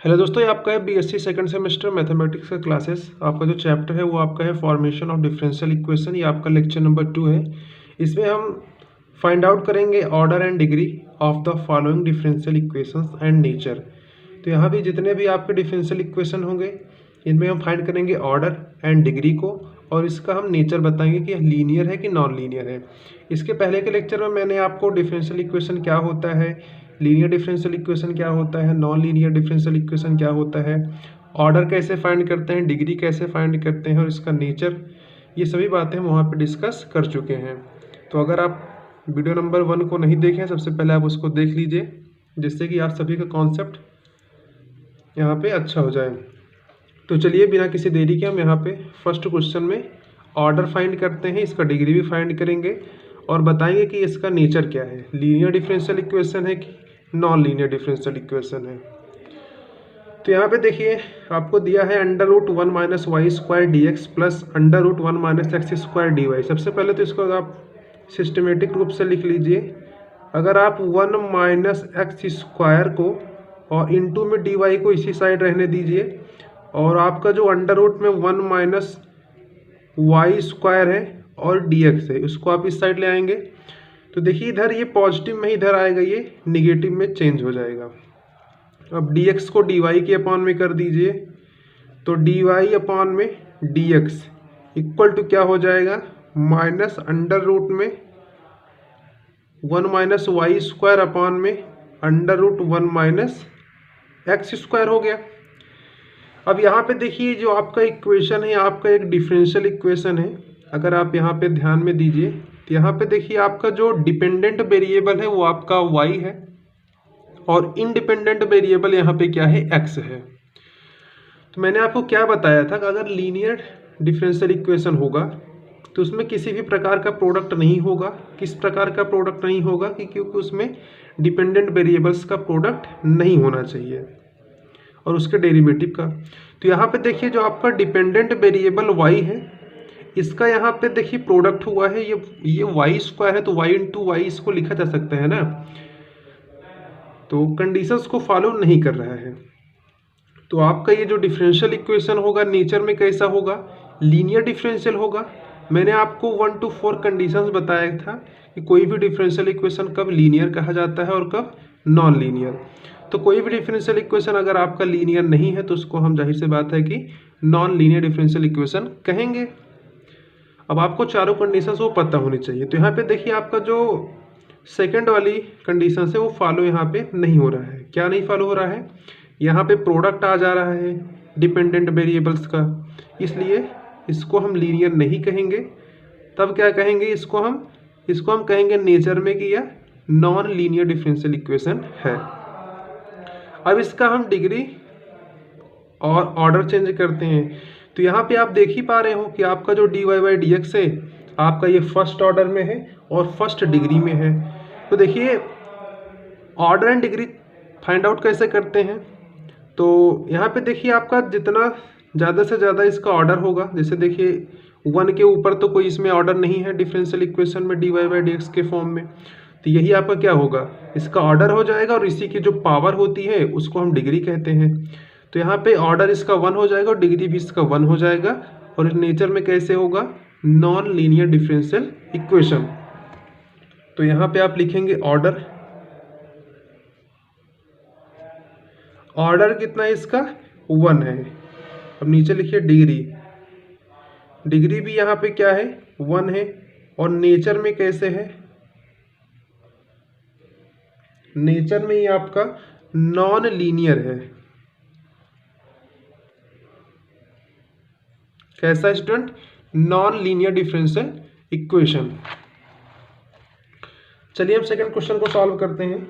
Hello दोस्तों, ये आपका है बीएससी सेकंड सेमेस्टर मैथमेटिक्स का क्लासेस। आपका जो चैप्टर है वो आपका है फॉर्मेशन ऑफ डिफरेंशियल इक्वेशन। ये आपका लेक्चर नंबर 2 है। इसमें हम फाइंड आउट करेंगे order and degree of the following differential equations and nature. तो यहाँ भी जितने भी आपके डिफरेंशियल इक्वेशन होंगे इनमें हम फाइंड करेंगे ऑर्डर एंड डिग्री को, और इसका हम नेचर बताएंगे कि लीनियर है कि नॉन लीनियर है। इसके पहले के लेक्चर में मैंने आपको डिफरेंशियल इक्वेशन क्या होता है, लीनियर डिफरेंशियल इक्वेशन क्या होता है, नॉन लीनियर डिफरेंशियल इक्वेशन क्या होता है, ऑर्डर कैसे फाइंड करते हैं, डिग्री कैसे फाइंड करते हैं और इसका नेचर, ये सभी बातें हम वहाँ पे डिस्कस कर चुके हैं। तो अगर आप वीडियो नंबर 1 को नहीं देखें, सबसे पहले आप उसको देख लीजिए, जिससे कि आप सभी का कॉन्सेप्ट यहाँ पे अच्छा हो जाए। तो चलिए बिना किसी देरी के हम यहाँ पे फर्स्ट क्वेश्चन में ऑर्डर फाइंड करते हैं, इसका डिग्री भी फाइंड करेंगे और बताएंगे कि इसका नेचर क्या है, लीनियर डिफरेंशियल इक्वेशन है कि नॉन लीनियर डिफरेंशियल इक्वेशन है। तो यहाँ पे देखिए आपको दिया है √1 - y² dx plus √1 - x² dy। सबसे पहले तो इसको आप सिस्टमेटिक रूप से लिख लीजिए। अगर आप 1 - x² को और इंटू में dy को इसी साइड रहने दीजिए, और आपका जो अंडर रूट में 1 - y² है और dx है उसको आप इस साइड ले आएंगे। तो देखिए इधर ये पॉजिटिव में इधर आएगा, ये निगेटिव में चेंज हो जाएगा। अब dx को dy के अपॉन में कर दीजिए, तो dy अपॉन में dx इक्वल टू क्या हो जाएगा, माइनस अंडर रूट में 1 - y² अपॉन में √1 - x² हो गया। अब यहाँ पे देखिए जो आपका इक्वेशन है, आपका एक डिफरेंशियल इक्वेशन है। अगर आप यहाँ पे ध्यान में दीजिए तो यहाँ पे देखिए आपका जो डिपेंडेंट वेरिएबल है वो आपका y है और इंडिपेंडेंट वेरिएबल यहाँ पे क्या है, x है। तो मैंने आपको क्या बताया था कि अगर लीनियर डिफरेंशियल इक्वेशन होगा तो उसमें किसी भी प्रकार का प्रोडक्ट नहीं होगा। किस प्रकार का प्रोडक्ट नहीं होगा कि क्योंकि उसमें डिपेंडेंट वेरिएबल्स का प्रोडक्ट नहीं होना चाहिए और उसके डेरिवेटिव का। तो यहाँ पे देखिए जो आपका डिपेंडेंट वेरिएबल y है, इसका यहाँ पे देखिए प्रोडक्ट हुआ है, ये y² है, तो y इंटू वाई इसको लिखा जा सकता है ना। तो कंडीशंस को फॉलो नहीं कर रहा है। तो आपका ये जो डिफरेंशियल इक्वेशन होगा नेचर में कैसा होगा, लीनियर डिफरेंशियल होगा। मैंने आपको 1 to 4 कंडीशंस बताया था कि कोई भी डिफरेंशियल इक्वेशन कब लीनियर कहा जाता है और कब नॉन लीनियर। तो कोई भी डिफरेंशियल इक्वेशन अगर आपका लीनियर नहीं है तो उसको हम जाहिर सी बात है कि नॉन लीनियर डिफरेंशियल इक्वेशन कहेंगे। अब आपको चारों कंडीशंस वो पता होनी चाहिए। तो यहाँ पे देखिए आपका जो सेकंड वाली कंडीशन है वो फॉलो यहाँ पे नहीं हो रहा है। क्या नहीं फॉलो हो रहा है, यहाँ पे प्रोडक्ट आ जा रहा है डिपेंडेंट वेरिएबल्स का, इसलिए इसको हम लीनियर नहीं कहेंगे। तब क्या कहेंगे, इसको हम कहेंगे नेचर में कि यह नॉन लीनियर डिफरेंशियल इक्वेशन है। अब इसका हम डिग्री और ऑर्डर चेंज करते हैं। तो यहाँ पे आप देख ही पा रहे हो कि आपका जो dy/dx है आपका ये फर्स्ट ऑर्डर में है और फर्स्ट डिग्री में है। तो देखिए order and degree find out कैसे करते हैं। तो यहाँ पे देखिए आपका जितना ज़्यादा से ज़्यादा इसका ऑर्डर होगा, जैसे देखिए 1 के ऊपर तो कोई इसमें ऑर्डर नहीं है डिफरेंशियल इक्वेशन में dy/dx के फॉर्म में, तो यही आपका क्या होगा, इसका ऑर्डर हो जाएगा और इसी की जो पावर होती है उसको हम डिग्री कहते हैं। तो यहाँ पे ऑर्डर इसका 1 हो जाएगा और डिग्री भी इसका 1 हो जाएगा, और इस नेचर में कैसे होगा, नॉन लीनियर डिफरेंशियल इक्वेशन। तो यहाँ पे आप लिखेंगे ऑर्डर कितना है इसका, 1 है। अब नीचे लिखिए डिग्री भी यहाँ पे क्या है, 1 है, और नेचर में कैसे है, नेचर में ये आपका नॉन लीनियर है। कैसा student, non linear differential equation. चलिए हम सेकंड क्वेश्चन को सॉल्व करते हैं।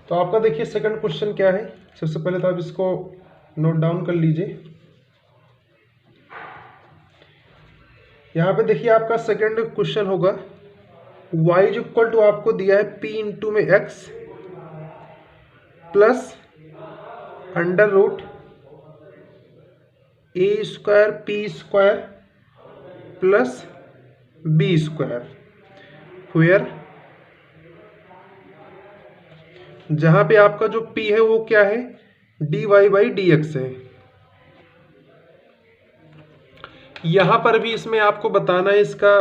तो आपका देखिए सेकंड क्वेश्चन क्या है, सबसे पहले तो आप इसको नोट डाउन कर लीजिए। यहाँ पे देखिए आपका सेकंड क्वेश्चन होगा, y इक्वल टू आपको दिया है p इंटू में x plus under root a² p² plus b², where जहाँ पे आपका जो p है वो क्या है, dy/dx है। यहाँ पर भी इसमें आपको बताना है इसका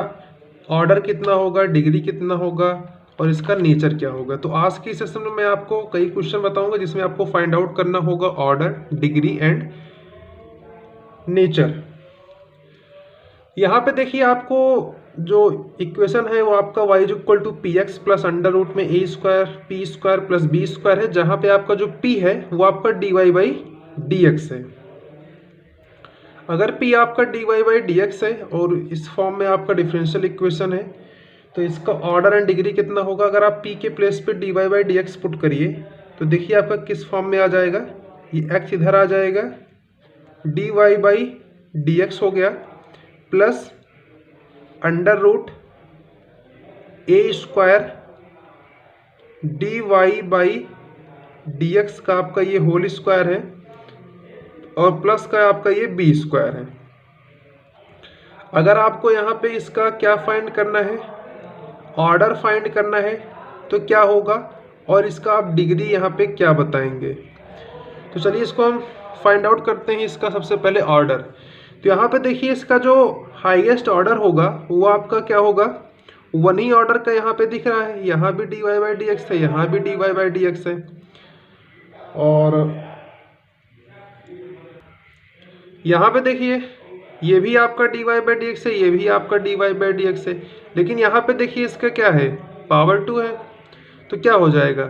ऑर्डर कितना होगा, डिग्री कितना होगा और इसका नेचर क्या होगा। तो आज के सेशन में मैं आपको कई क्वेश्चन बताऊंगा जिसमें आपको फाइंड आउट करना होगा ऑर्डर, डिग्री एंड नेचर। यहाँ पे देखिए आपको जो इक्वेशन है वो आपका y equal to p x plus under root में a square p square plus b square है, जहाँ पे आपका जो p है वो आपका dy/dx है। अगर p आपका dy/dx है और इस फॉर्म में आपका डिफरेंशियल इक्वेशन है तो इसका ऑर्डर एंड डिग्री कितना होगा। अगर आप p के प्लेस पे dy/dx पुट करिए तो देखिए आपका किस फॉर्म में आ जाएगा, ये x इधर आ जाएगा, dy/dx हो गया प्लस अंडर रूट ए स्क्वायर dy/dx का आपका ये होल स्क्वायर है और प्लस का आपका ये बी स्क्वायर है। अगर आपको यहाँ पे इसका क्या फाइंड करना है, ऑर्डर फाइंड करना है तो क्या होगा और इसका आप डिग्री यहाँ पे क्या बताएंगे। तो चलिए इसको हम फाइंड आउट करते हैं। इसका सबसे पहले ऑर्डर, तो यहाँ पे देखिए इसका जो हाईएस्ट ऑर्डर होगा वो आपका क्या होगा, 1 ही ऑर्डर का यहाँ पे दिख रहा है। यहाँ भी dy/dx है, यहाँ भी dy/dx है और यहाँ पे देखिए ये भी आपका dy/dx है, ये भी आपका dy/dx है, लेकिन यहाँ पे देखिए इसका क्या है, पावर 2 है। तो क्या हो जाएगा,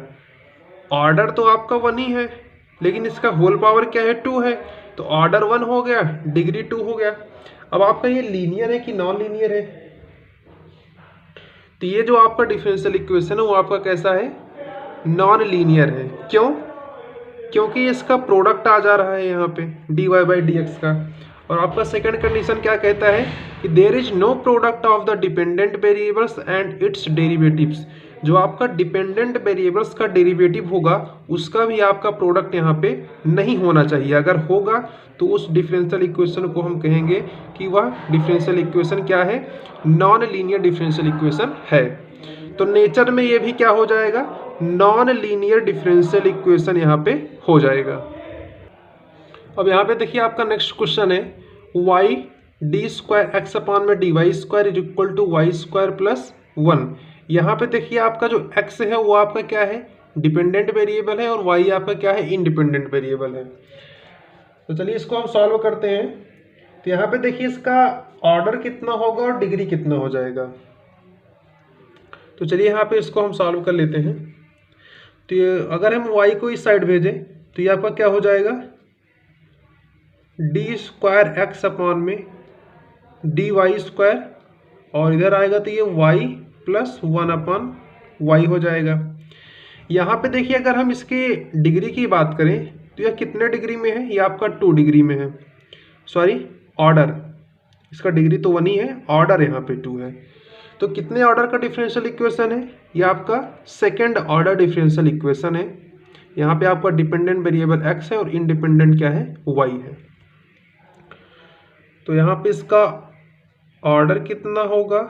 ऑर्डर तो आपका 1 ही है लेकिन इसका होल पावर क्या है, 2 है। तो ऑर्डर 1 हो गया, डिग्री 2 हो गया। अब आपका ये लीनियर है कि नॉन लीनियर है, तो ये जो आपका डिफरेंशियल इक्वेशन है वो आपका कैसा है, नॉन लीनियर है। क्यों, क्योंकि इसका प्रोडक्ट आ जा रहा है यहाँ पे dy/dx का। और आपका सेकंड कंडीशन क्या कहता है कि there is no product of the dependent variables and its derivatives. जो आपका डिपेंडेंट वेरिएबल्स का डेरिवेटिव होगा उसका भी आपका प्रोडक्ट यहाँ पे नहीं होना चाहिए। अगर होगा तो उस डिफरेंशियल इक्वेशन को हम कहेंगे कि वह डिफरेंशियल इक्वेशन क्या है, नॉन लीनियर डिफरेंशियल इक्वेशन है। तो नेचर में ये भी क्या हो जाएगा, नॉन लीनियर डिफरेंशियल इक्वेशन यहाँ पे हो जाएगा। अब यहाँ पे देखिए आपका नेक्स्ट क्वेश्चन है y d² x/में dy² is equal to y² plus 1। यहाँ पे देखिए आपका जो x है वो आपका क्या है, डिपेंडेंट वेरिएबल है और y आपका क्या है, इंडिपेंडेंट वेरिएबल है। तो चलिए इसको हम सॉल्व करते हैं। तो यहाँ पे देखिए इसका ऑर्डर कितना होगा और डिग्री कितना हो जाएगा। तो चलिए यहाँ पे इसको हम सॉल्व कर लेते हैं। तो ये अगर हम y को इस साइड भेजें तो ये आपका क्या हो जाएगा, d² x/में dy² और इधर आएगा तो ये y प्लस 1/y हो जाएगा। यहाँ पे देखिए अगर हम इसके डिग्री की बात करें तो यह कितने डिग्री में है, ये आपका 2 डिग्री में है। सॉरी ऑर्डर, इसका डिग्री तो 1 ही है, ऑर्डर यहाँ पे 2 है। तो कितने ऑर्डर का डिफरेंशियल इक्वेशन है, ये आपका सेकेंड ऑर्डर डिफरेंशियल इक्वेशन है। यहाँ पे आपका डिपेंडेंट वेरिएबल x है और इंडिपेंडेंट क्या है, y है। तो यहाँ पे इसका ऑर्डर कितना होगा,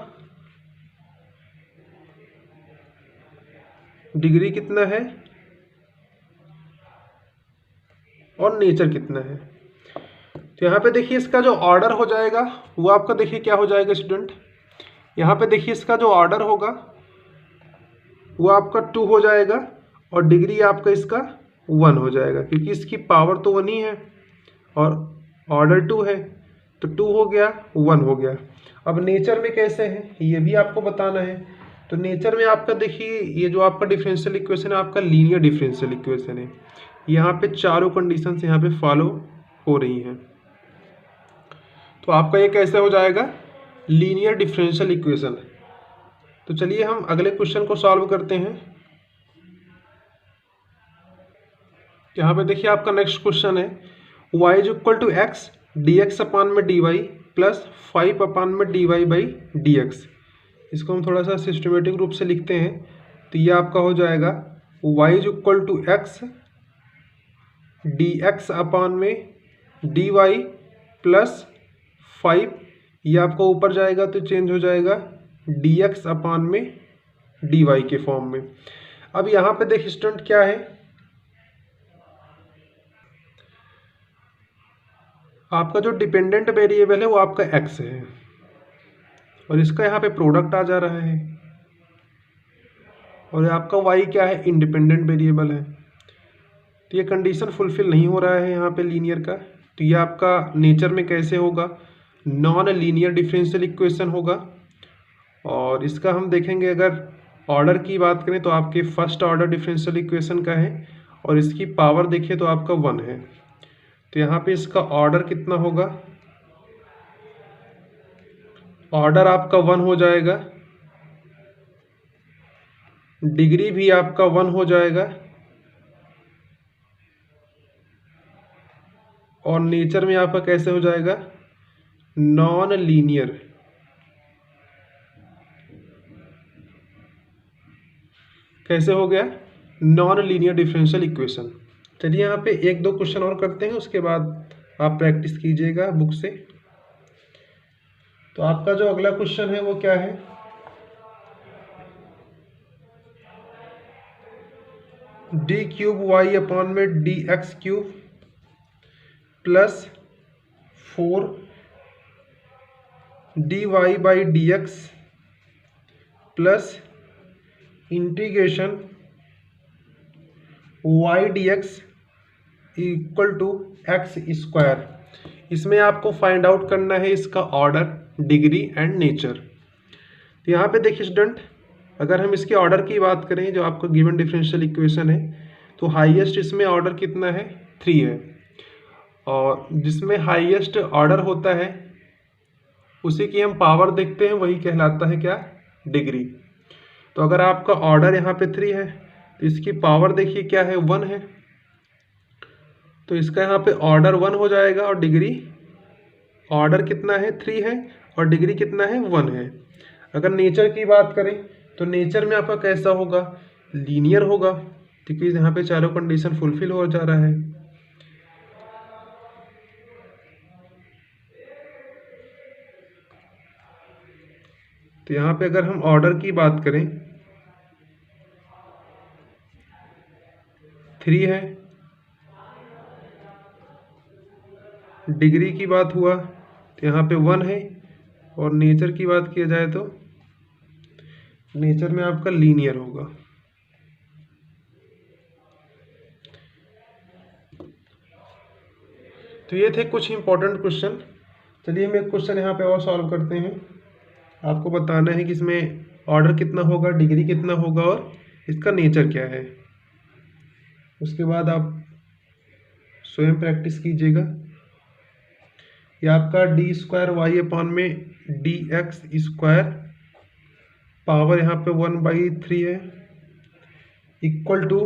डिग्री कितना है और नेचर कितना है। तो यहाँ पे देखिए इसका जो ऑर्डर हो जाएगा वो आपका देखिए क्या हो जाएगा स्टूडेंट, यहाँ पे देखिए इसका जो ऑर्डर होगा वो आपका 2 हो जाएगा और डिग्री आपका इसका 1 हो जाएगा, क्योंकि इसकी पावर तो 1 ही है और ऑर्डर 2 है। तो 2 हो गया, 1 हो गया। अब नेचर में कैसे है ये भी आपको बताना है। तो नेचर में आपका देखिए ये जो आपका डिफरेंशियल इक्वेशन है आपका लीनियर डिफरेंशियल इक्वेशन है। यहाँ पे चारों कंडीशंस यहाँ पे फॉलो हो रही हैं। तो आपका ये कैसे हो जाएगा, लीनियर डिफरेंशियल इक्वेशन। तो चलिए हम अगले क्वेश्चन को सॉल्व करते हैं। यहाँ पे देखिए आपका नेक्स्ट क्वेश्चन है y is equal to x dx/में dy प्लस 5/में dy/dx। इसको हम थोड़ा सा सिस्टमेटिक रूप से लिखते हैं। तो ये आपका हो जाएगा y is equal to x dx/में dy प्लस 5, ये आपका ऊपर जाएगा तो चेंज हो जाएगा dx/में dy के फॉर्म में। अब यहाँ पे देख स्टूडेंट क्या है, आपका जो डिपेंडेंट वेरिएबल है वो आपका x है और इसका यहाँ पे प्रोडक्ट आ जा रहा है, और आपका y क्या है, इंडिपेंडेंट वेरिएबल है। तो ये कंडीशन फुलफिल नहीं हो रहा है यहाँ पे लीनियर का, तो ये आपका नेचर में कैसे होगा, नॉन लीनियर डिफरेंशियल इक्वेशन होगा। और इसका हम देखेंगे, अगर ऑर्डर की बात करें तो आपके फर्स्ट ऑर्डर डिफरेंशियल इक्वेशन का है, और इसकी पावर देखिए तो आपका 1 है। तो यहाँ पे इसका ऑर्डर कितना होगा, ऑर्डर आपका 1 हो जाएगा, डिग्री भी आपका 1 हो जाएगा, और नेचर में आपका कैसे हो जाएगा, नॉन लीनियर। कैसे हो गया, नॉन लीनियर डिफरेंशियल इक्वेशन। चलिए यहाँ पे एक दो क्वेश्चन और करते हैं, उसके बाद आप प्रैक्टिस कीजिएगा बुक से। तो आपका जो अगला क्वेश्चन है वो क्या है, डी क्यूब वाई अपॉन में d x cube plus 4 d y by d x plus integration y d x equal to x square. इसमें आपको फाइंड आउट करना है इसका ऑर्डर, डिग्री एंड नेचर। तो यहाँ पे देखिए स्टूडेंट, अगर हम इसके ऑर्डर की बात करें, जो आपको गिवन डिफरेंशियल इक्वेशन है, तो हाईएस्ट इसमें ऑर्डर कितना है, 3 है, और जिसमें हाईएस्ट ऑर्डर होता है उसी की हम पावर देखते हैं, वही कहलाता है क्या, डिग्री। तो अगर आपका ऑर्डर यहाँ पे 3 है तो इसकी पावर देखिए क्या है, 1 है, तो इसका यहाँ पे ऑर्डर 1 हो जाएगा, और डिग्री, ऑर्डर कितना है, 3 है, और डिग्री कितना है, 1 है। अगर नेचर की बात करें तो नेचर में आपका कैसा होगा, लीनियर होगा, क्योंकि यहाँ पे चारों कंडीशन फुलफिल हो जा रहा है। तो यहाँ पे अगर हम ऑर्डर की बात करें, 3 है, डिग्री की बात हुआ तो यहाँ पे 1 है, और नेचर की बात किया जाए तो नेचर में आपका लीनियर होगा। तो ये थे कुछ इंपॉर्टेंट क्वेश्चन। चलिए हम एक क्वेश्चन यहाँ पे और सॉल्व करते हैं। आपको बताना है कि इसमें ऑर्डर कितना होगा, डिग्री कितना होगा, और इसका नेचर क्या है। उसके बाद आप स्वयं प्रैक्टिस कीजिएगा। ये आपका डी स्क्वायर वाई अपॉन में डी एक्स स्क्वायर, पावर यहाँ पे 1/3 है, equal to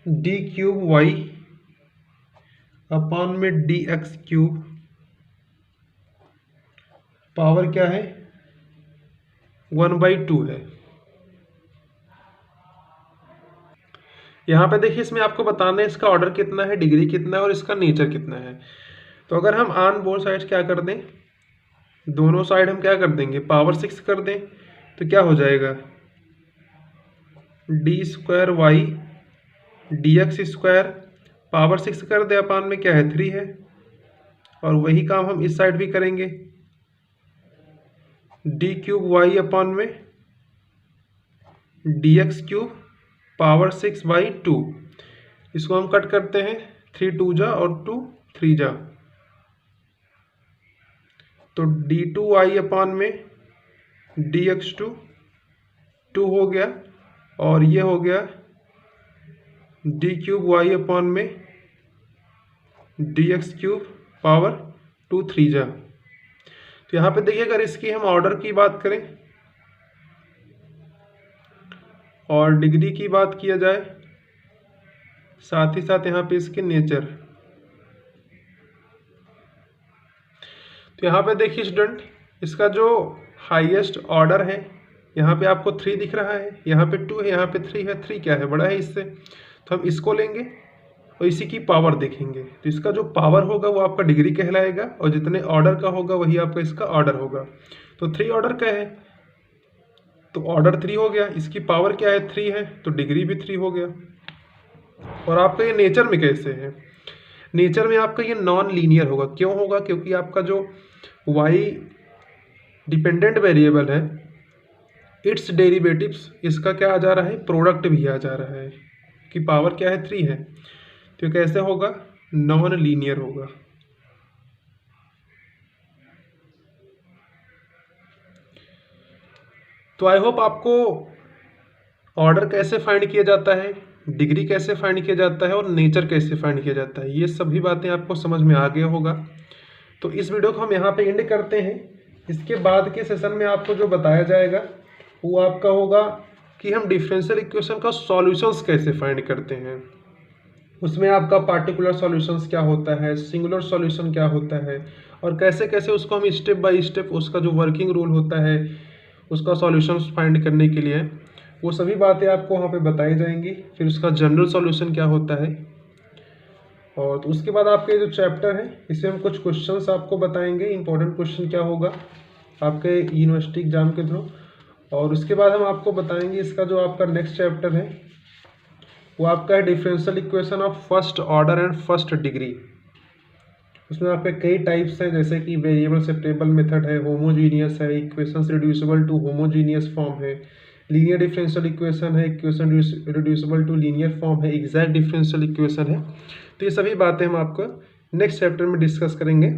d cube y upon में डी एक्स क्यूब, पावर क्या है, 1/2 है। यहाँ पे देखिए, इसमें आपको बताना है इसका ऑर्डर कितना है, डिग्री कितना है, और इसका नेचर कितना है। तो अगर हम ऑन बोथ साइड्स क्या कर दें, दोनों साइड हम क्या कर देंगे, पावर 6 कर दें, तो क्या हो जाएगा, d square y d x square, power 6 कर दे, अपान में क्या है, 3 है, और वही काम हम इस साइड भी करेंगे, डी क्यूब वाई अपॉन में डी एक्स क्यूब, पावर 6/2। इसको हम कट करते हैं, 3 2 जा और 2 3 जा, तो d2y अपॉन में dx2 2 हो गया, और ये हो गया डी क्यूब वाई अपॉन में dx क्यूब, पावर 2 3 जा। तो यहाँ पे देखिए, अगर इसकी हम ऑर्डर की बात करें और डिग्री की बात किया जाए, साथ ही साथ यहाँ पे इसके नेचर। तो यहाँ पे देखिए स्टूडेंट, इसका जो हाईएस्ट ऑर्डर है, यहाँ पे आपको 3 दिख रहा है, यहाँ पे 2 है, यहाँ पे 3 है, 3 क्या है, बड़ा है इससे, तो हम इसको लेंगे और इसी की पावर देखेंगे। तो इसका जो पावर होगा वो आपका डिग्री कहलाएगा, और जितने ऑर्डर का होगा वही आपका इसका ऑर्डर होगा। तो 3 ऑर्डर का है तो ऑर्डर 3 हो गया, इसकी पावर क्या है, 3 है, तो डिग्री भी 3 हो गया। और आपका ये नेचर में कैसे है। नेचर में आपका ये नॉन लीनियर होगा। क्यों होगा? क्योंकि आपका जो y डिपेंडेंट वेरिएबल है, इट्स डेरिवेटिव्स, इसका क्या आ जा रहा है, प्रोडक्ट भी आ जा रहा है, कि पावर क्या है, 3 है। तो कैसे होगा? नॉन लीनियर होगा। तो आई होप आपको ऑर्डर कैसे फाइंड किया जाता है, डिग्री कैसे फाइंड किया जाता है और नेचर कैसे फाइंड किया जाता है, ये सभी बातें आपको समझ में आ गया होगा। तो इस वीडियो को हम यहाँ पे एंड करते हैं। इसके बाद के सेशन में आपको जो बताया जाएगा वो आपका होगा कि हम डिफरेंशियल इक्वेशन का सॉल्यूशंस कैसे फाइंड करते हैं। उसमें आपका पार्टिकुलर सॉल्यूशंस क्या होता है, सिंगुलर सॉल्यूशन क्या होता है, और कैसे कैसे उसको हम स्टेप बाय स्टेप उसका जो वर्किंग रूल होता है उसका सॉल्यूशंस फाइंड करने के लिए, वो सभी बातें आपको वहाँ पे बताई जाएंगी। फिर उसका जनरल सॉल्यूशन क्या होता है, और तो उसके बाद आपके जो चैप्टर है इसमें हम कुछ क्वेश्चंस आपको बताएंगे, इंपॉर्टेंट क्वेश्चन क्या होगा आपके यूनिवर्सिटी एग्जाम के थ्रू। और उसके बाद हम आपको बताएंगे इसका जो आपका नेक्स्ट चैप्टर है वो आपका है differential equation of first order and first degree. उसमें आपके कई टाइप्स हैं, जैसे कि वेरिएबल सेपरेबल मेथड है, होमोजीनियस है, equations reducible to homogeneous form है, लीनियर डिफरेंशियल इक्वेशन है, equation reducible to linear form है, एग्जैक्ट डिफरेंशियल इक्वेशन है। तो ये सभी बातें हम आपको नेक्स्ट चैप्टर में डिस्कस करेंगे।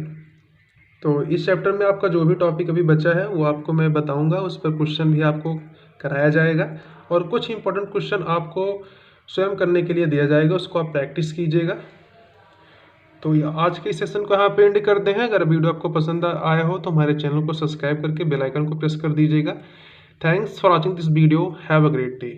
तो इस चैप्टर में आपका जो भी टॉपिक अभी बचा है वो आपको मैं बताऊंगा, उस पर क्वेश्चन भी आपको कराया जाएगा और कुछ इंपॉर्टेंट क्वेश्चन आपको स्वयं करने के लिए दिया जाएगा, उसको आप प्रैक्टिस कीजिएगा। तो आज के सेशन को यहाँ पे एंड करते हैं। अगर वीडियो आपको पसंद आया हो तो हमारे चैनल को सब्सक्राइब करके बेल आइकन को प्रेस कर दीजिएगा। Thanks for watching this video. Have a great day.